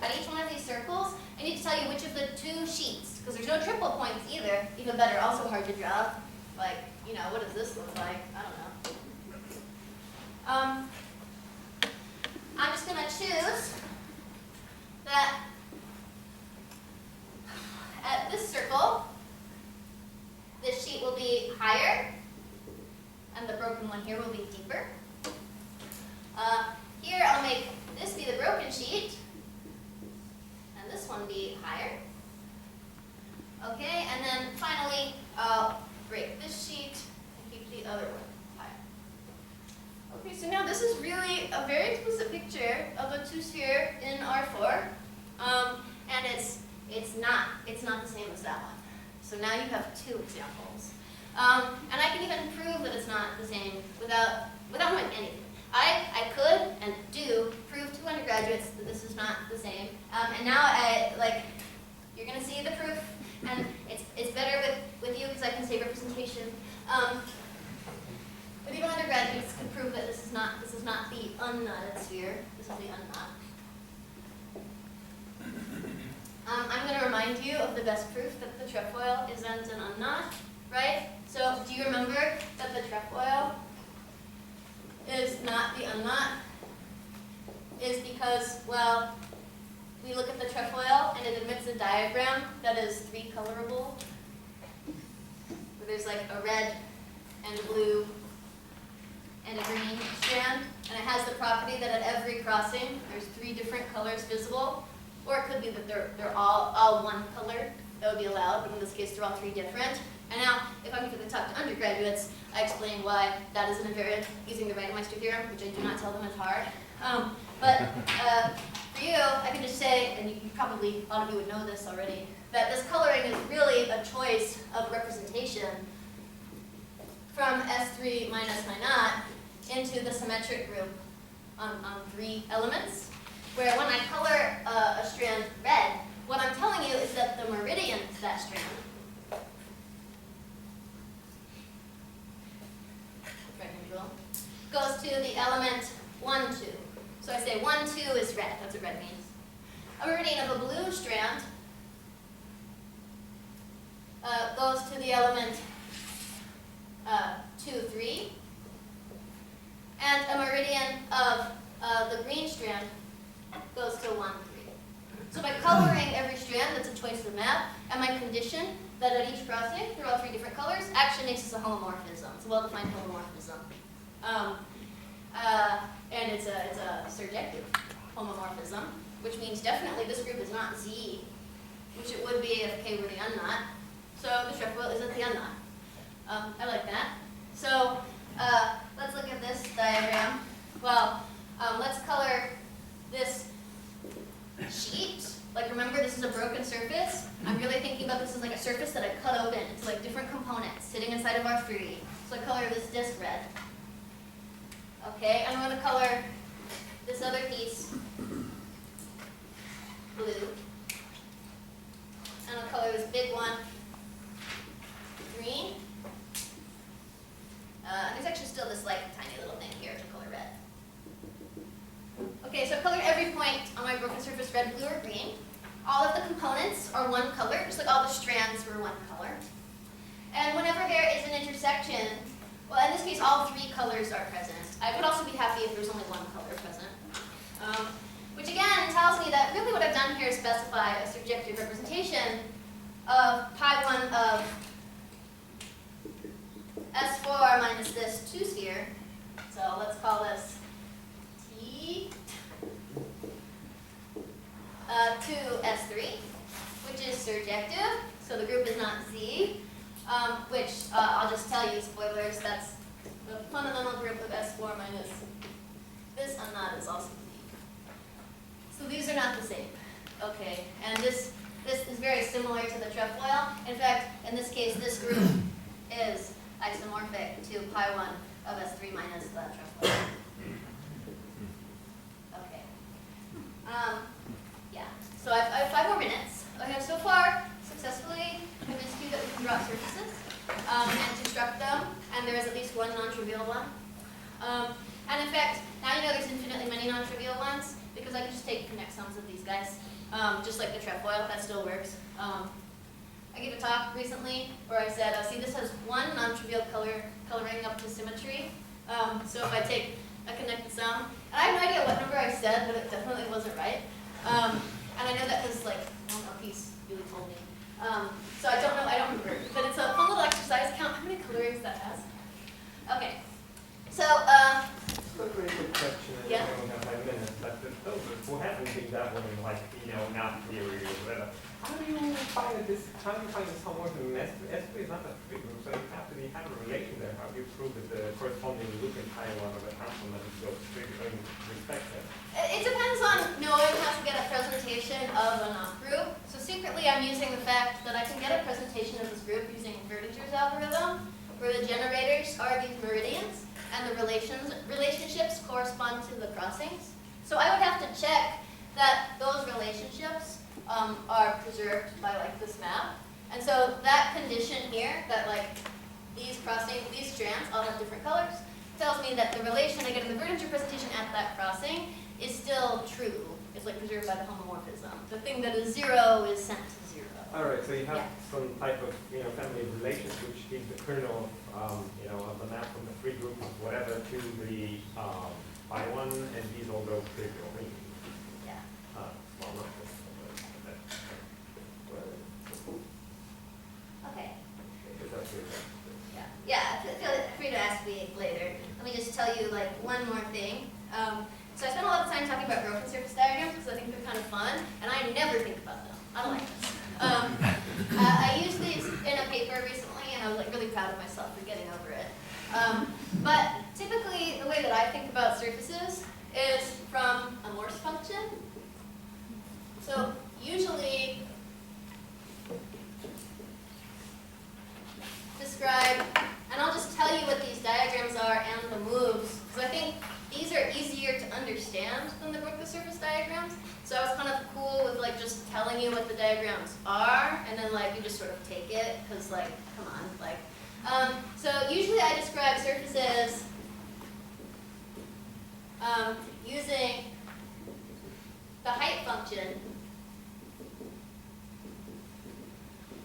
at each one of these circles, I need to tell you which of the two sheets, because there's no triple points either, even better, also hard to draw. Like, you know, what does this look like? I don't know. I'm just going to choose that at this circle, this sheet will be higher, and the broken one here will be deeper. Here I'll make this be the broken sheet, and this one be higher. Okay, and then finally I'll break this sheet and keep the other one higher. Okay, so now this is really a very explicit picture of a two-sphere in R4, and it's not the same as that one. So now you have two examples. And I can even prove that it's not the same without doing anything. I could and do prove to undergraduates that this is not the same. And now you're going to see the proof, and it's better with you because I can say representation. But even undergraduates can prove that this is not the unknotted sphere. This is the unknot. I'm going to remind you of the best proof that the trefoil isn't an unknot, right? So do you remember that the trefoil is not the unknot? Is because, well, we look at the trefoil and it emits a diagram that is three-colorable, where there's like a red and a blue and a green strand, and it has the property that at every crossing there's three different colors visible. Or it could be that they're all one color. That would be allowed, but in this case, they're all three different. And now, if I'm going to talk to undergraduates, I explain why that is an invariant using the Reidemeister theorem, which I do not tell them is hard. For you, I can just say, and you probably, a lot of you would know this already, that this coloring is really a choice of representation from S3 minus my naught into the symmetric group on three elements. Where when I color a strand red, what I'm telling you is that the meridian to that strand goes to the element 1, 2. So I say 1, 2 is red. That's what red means. A meridian of a blue strand goes to the element 2, 3. And a meridian of the green strand goes to 1, 3. So by coloring every strand, that's a choice of map, and my condition that at each crossing, through all three different colors, actually makes this a homomorphism. It's a well-defined homomorphism. And it's a surjective homomorphism, which means definitely this group is not Z, which it would be if K were the unknot. So the trefoil isn't the unknot. I like that. So let's look at this diagram. Well, let's color this sheet. Like, remember, this is a broken surface. I'm really thinking about this as like a surface that I cut open into like different components sitting inside of R3. So I color this disc red. Okay, and I'm going to color this other piece blue. And I'll color this big one green. this case, all three colors are present. I would also be happy if there's only one color present. Which again tells me that really what I've done here is specify a surjective representation of pi1 of S4 minus this 2 sphere. So let's call this T 2S3, which is surjective. So the group is not Z, which I'll just tell you, spoilers, that's the fundamental group of S4 minus this unknot is also Z. So these are not the same. Okay, and this is very similar to the trefoil. In fact, in this case, this group is isomorphic to pi1 of S3 minus the trefoil. Okay. Yeah, so I have 5 more minutes. I have so far successfully convinced you that we can draw surfaces and construct them, and there is at least one non-trivial one. And in fact, now you know there's infinitely many non-trivial ones, because I can just take connect sums of these guys, just like the trefoil, that still works. I gave a talk recently where I said, see, this has one non-trivial coloring up to symmetry. So if I take a connected sum, and I have no idea what number I said, but it definitely wasn't right. And I know that because, like, one piece really told me. So I don't remember. But it's a fun little exercise. Count how many colorings that has. Okay. So, So a very good question, and yeah. I only have 5 minutes, but those who haven't been dabbling in, like, not theory or whatever, how do you find this homomorphism? S3 is not a free group, so you have a relation there. How do you prove that the corresponding loop in pi1 of a complement is so strict in respect there? It depends on knowing how to get a presentation of a knot group. So secretly, I'm using the fact that I can get a presentation of this group using Verdinger's algorithm, where the generators are these meridians, and the relationships correspond to the crossings. So I would have to check that those relationships are preserved by like this map. And so that condition here, that like these strands all have different colors, tells me that the relation I get in the Verdinger presentation at that crossing is still true. It's like preserved by the homomorphism. The thing that is 0 is sent to 0. All right, so you have some type of family of relations which gives the kernel of the map from the free group of whatever to the pi1, and these all go trivial. Yeah. Well, not this, Okay. but Yeah. Yeah. Feel free to ask me later. Let me just tell you like one more thing. So I spent a lot of time talking about broken surface diagrams because I think they're kind of fun, and I never think about them. I don't like this. I used these in a paper recently, and I was like really proud of myself for getting over it. But typically, the way that I think about surfaces is from a Morse function. So usually, describe, and I'll just tell you what these diagrams are and the moves, because I think these are easier to understand than the broken surface diagrams. So I was kind of cool with like just telling you what the diagrams are, and then like you just sort of take it, because like, come on, like. So usually I describe surfaces using the height function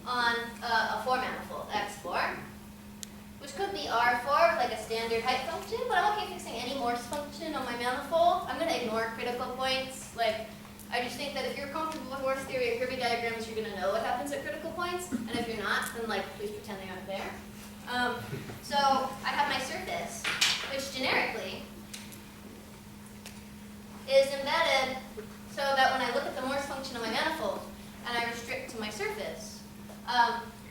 on a 4-manifold, X4, which could be R4, like a standard height function, but I'm okay fixing any Morse function on my manifold. I'm going to ignore critical points. Like, I just think that if you're comfortable with Morse theory or Kirby diagrams, you're going to know what happens at critical points, and if you're not, then like, please pretend they aren't there. So I have my surface, which generically is embedded so that when I look at the Morse function on my manifold and I restrict to my surface,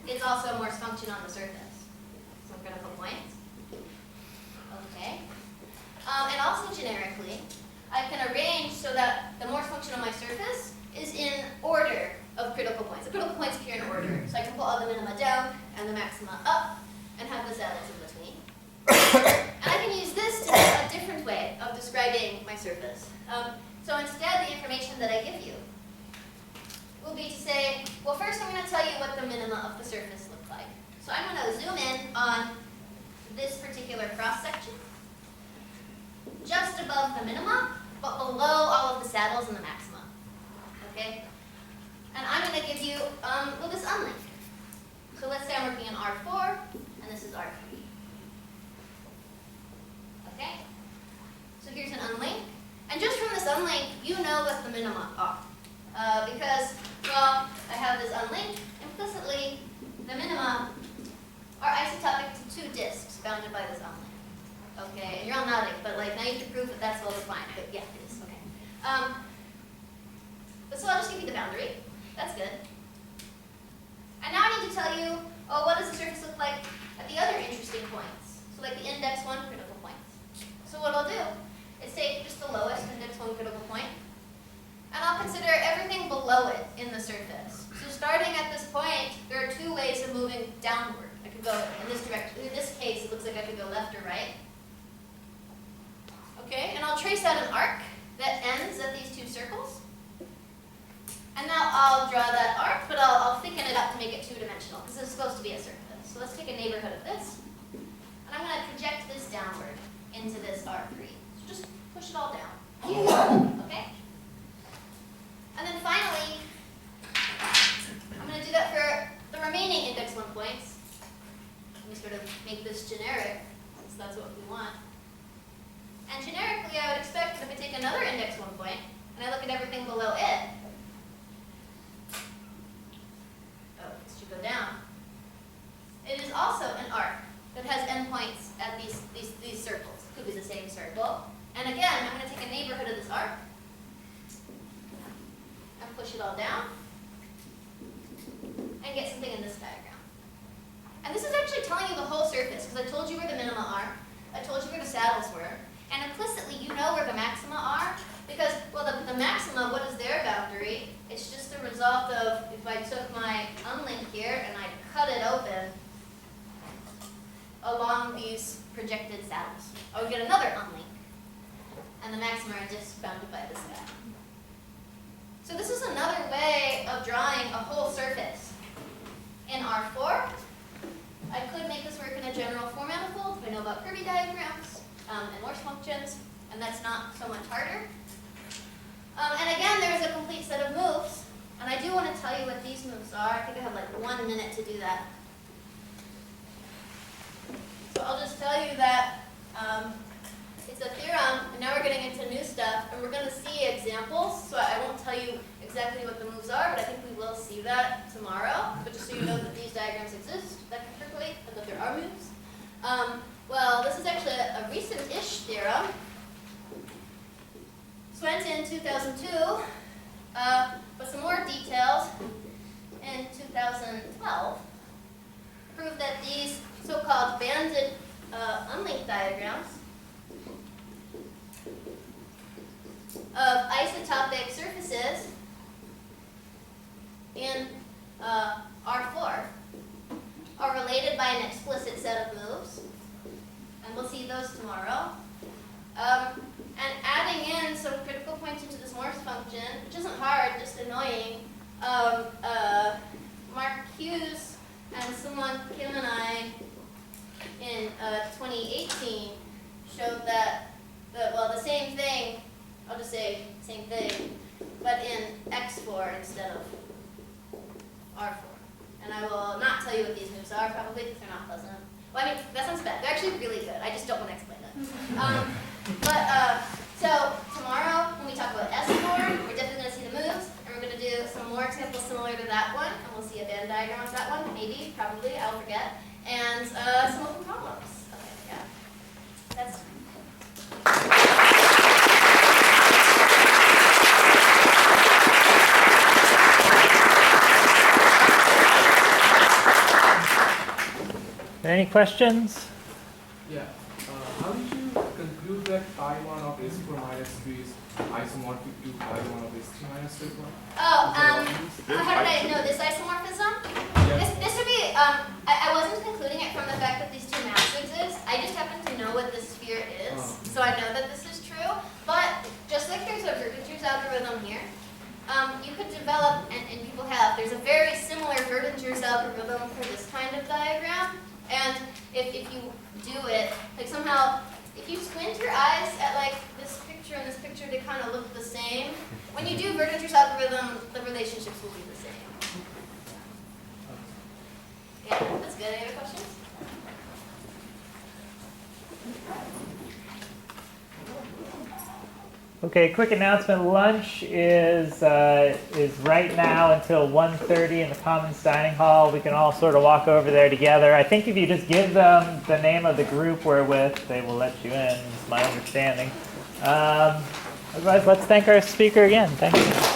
it's also a Morse function on the surface. Some critical points. Okay. And also generically, I can arrange so that the Morse function on my surface is in order of critical points. The critical points appear in order. So I can pull all the minima down and the maxima up and have the saddles in between. And I can use this to be a different way of describing my surface. So instead, the information that I give you will be to say, well, first I'm going to tell you what the minima of the surface look like. So I'm going to zoom in on this particular cross-section, just above the minima, but below all of the saddles and the maxima. Okay? And I'm going to give you this unlink. So let's say I'm working in R4, and this is R3. two disks bounded by this unlink. Okay, and you're all nodding, but like now you have to prove that that's all defined. But yeah, it is. Okay. But so I'll just give you the boundary. That's good. And now I need to tell you, oh, what does the surface look like at the other interesting points? So like the index 1 critical points. So what I'll do is take just the lowest index 1 critical point, and I'll consider everything below it in the surface. So starting at this point, there are two ways of moving downward. I could go in this direction. In this case, it looks like I could go left or right. Okay, and I'll trace out an arc that ends at these two circles. And now I'll draw that arc, but I'll thicken it up to make it two-dimensional, because it's supposed to be a surface. So let's take a neighborhood of this, and I'm going to project this downward into this R3. So just push it all down. Okay? And then finally, I'm going to do that for the remaining index 1 points. Let me sort of make this generic, since that's what we want. And generically, I would expect that if I take another index 1 point, and I look at everything below it, go down. It is also an arc that has endpoints at these circles. It could be the same circle. And again, I'm going to take a neighborhood of this arc and push it all down and get something in this diagram. And this is actually telling you the whole surface, because I told you where the minima are, I told you where the saddles were, and implicitly you know where the maxima are, because, well, the maxima, what is their boundary? It's just the result of, if I took my unlink here and I cut it open along these projected saddles, I would get another unlink. And the maxima are just bounded by this guy. So this is another way of drawing a whole surface. In R4, I could make this work in a general four manifold if I know about Kirby diagrams and Morse functions, and that's not so much harder. And again, there's a complete set of moves, and I do want to tell you what these moves are. I think I have like 1 minute to do that. So I'll just tell you that it's a theorem, and now we're getting into new stuff, and we're going to see examples, so I won't tell you exactly what the moves are, but I think we will see that tomorrow. But just so you know that these diagrams exist, that can percolate, and that there are moves. Well, this is actually a recent-ish theorem. Went in 2002, but some more details in 2012 proved that these so-called banded unlinked diagrams of isotopic surfaces in R4 are related by an explicit set of moves, and we'll see those tomorrow. And adding in some critical points into this Morse function, which isn't hard, just annoying, Mark Hughes and someone, Kim and I, in 2018, showed that, the same thing, I'll just say same thing, but in X4 instead of R4. And I will not tell you what these moves are, probably, because they're not pleasant. Well, I mean, that sounds bad. They're actually really good. I just don't want to explain it. So tomorrow, when we talk about S4, we're definitely going to see the moves, and we're going to do some more examples similar to that one, and we'll see a band diagram of that one, maybe, probably, I'll forget, and some open problems. Okay, yeah. That's Any questions? Yeah. How did you conclude that I1 of S4 minus 3 is isomorphic to I1 of S3 minus 3? how did I know this isomorphism? Yeah. This would be, I wasn't concluding it from the fact that these two maps exist. I just happen to know what the sphere is, so I know that this is true. But just like there's a Verdinger's algorithm here, you could develop, and people have, there's a very similar Verdinger's algorithm for this kind of diagram. And if you do it, like somehow, if you squint your eyes at like this picture and this picture, they kind of look the same. When you do Verdinger's algorithm, the relationships will be the same. Yeah, that's good. Any other questions? Okay, quick announcement. Lunch is right now until 1:30 in the Commons Dining Hall. We can all sort of walk over there together. I think if you just give them the name of the group we're with, they will let you in, is my understanding. Otherwise, let's thank our speaker again. Thank you.